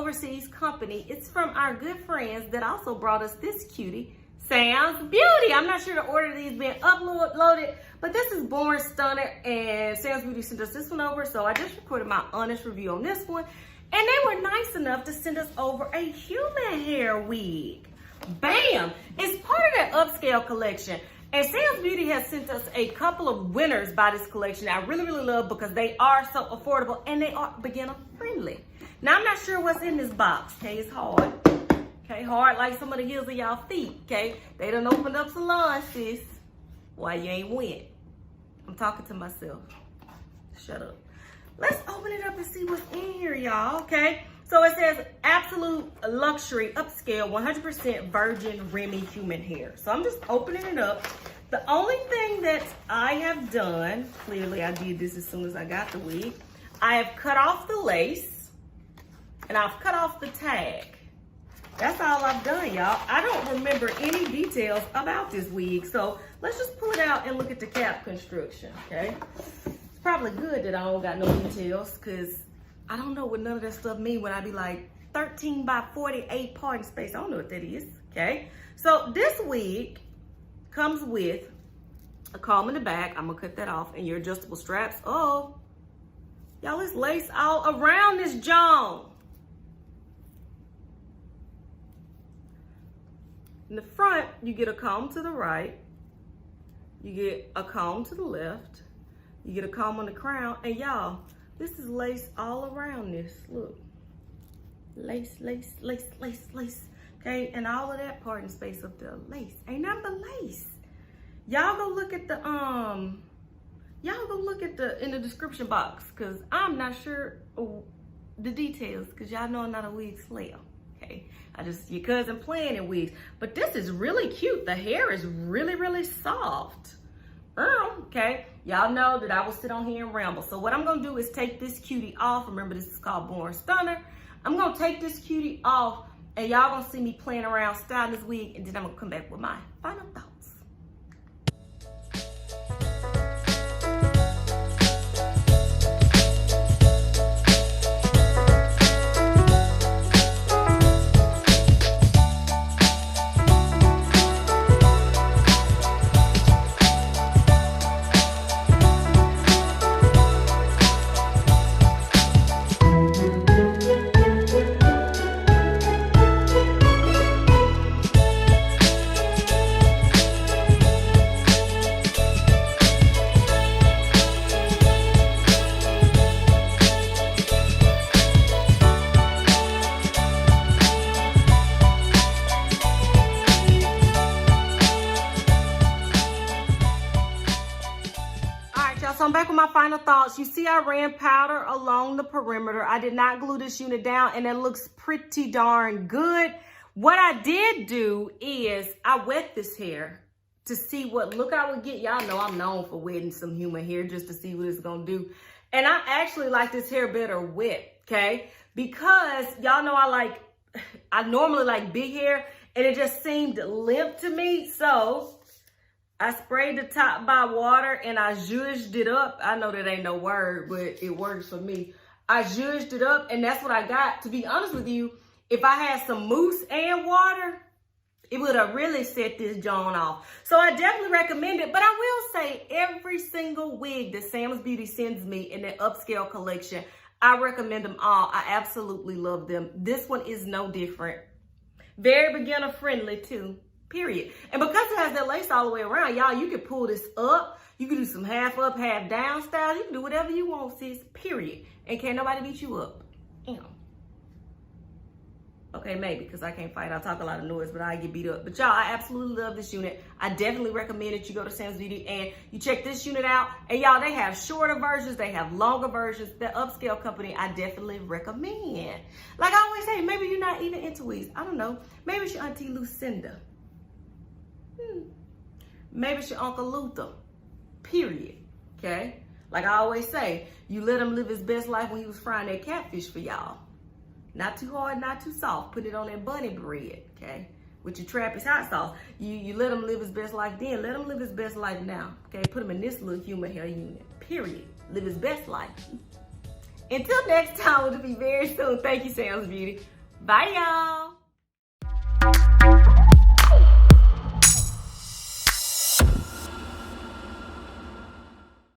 overseas company. It's from our good friends that also brought us this cutie, Samsbeauty. I'm not sure the order of these been uploaded, but this is Born Stunner, and Samsbeauty sent us this one over, so I just recorded my honest review on this one, and they were nice enough to send us over a human hair wig. Bam! It's part of that Upscale collection. And Samsbeauty has sent us a couple of winners by this collection I really, really love because they are so affordable and they are beginner friendly. Now, I'm not sure what's in this box, okay? It's hard, okay? Hard like some of the heels of y'all feet, okay? They done opened up salons, sis. Why you ain't win? I'm talking to myself. Shut up. Let's open it up and see what's in here, y'all, okay? So it says Absolute Luxury Upscale 100% Virgin Remi Human Hair. So I'm just opening it up. The only thing that I have done, clearly I did this as soon as I got the wig, I have cut off the lace and I've cut off the tag. That's all I've done, y'all. I don't remember any details about this wig. So let's just pull it out and look at the cap construction, okay? It's probably good that I don't got no details because I don't know what none of that stuff mean when I be like 13 by 48 parting space. I don't know what that is, okay? So this wig comes with a comb in the back. I'm gonna cut that off, and your adjustable straps. Oh, y'all, it's lace all around this John. In the front, you get a comb to the right. You get a comb to the left. You get a comb on the crown, and y'all, this is lace all around this. Look. Lace, lace, lace, lace, lace. Okay, and all of that parting space up there. Lace. Ain't nothing but lace. Y'all go look at the in the description box, because I'm not sure the details, because y'all know I'm not a wig slayer. Okay. Your cousin playing in wigs. But this is really cute. The hair is really, really soft. Okay, y'all know that I will sit on here and ramble. So what I'm gonna do is take this cutie off. Remember, this is called Born Stunner. I'm gonna take this cutie off, and y'all gonna see me playing around styling this wig, and then I'm gonna come back with my final thoughts. So I'm back with my final thoughts. You see I ran powder along the perimeter. I did not glue this unit down, and it looks pretty darn good. What I did do is I wet this hair to see what look I would get. Y'all know I'm known for wetting some human hair just to see what it's gonna do. And I actually like this hair better wet, okay? Because y'all know I normally like big hair, and it just seemed limp to me. So I sprayed the top by water and I zhuzhed it up. I know that ain't no word, but it works for me. I zhuzhed it up, and that's what I got. To be honest with you, if I had some mousse and water, it would have really set this John off. So I definitely recommend it. But I will say, every single wig that Samsbeauty sends me in the Upscale collection, I recommend them all. I absolutely love them. This one is no different. Very beginner friendly too. Period. And because it has that lace all the way around, y'all, you can pull this up. You can do some half up, half down styles. You can do whatever you want, sis. Period. And can't nobody beat you up. Okay, maybe, because I can't fight. I talk a lot of noise, but I get beat up. But y'all, I absolutely love this unit. I definitely recommend that you go to Samsbeauty and you check this unit out. And y'all, they have shorter versions. They have longer versions. The Upscale company, I definitely recommend. Like I always say, maybe you're not even into wigs. I don't know. Maybe it's your Auntie Lucinda. Maybe it's your Uncle Luther. Period. Okay? Like I always say, you let him live his best life when he was frying that catfish for y'all. Not too hard, not too soft. Put it on that bunny bread, okay? With your Trappist hot sauce. You let him live his best life then. Let him live his best life now, okay? Put him in this little human hair unit, period. Live his best life. Until next time, it'll be very soon. Thank you, Samsbeauty. Bye, y'all.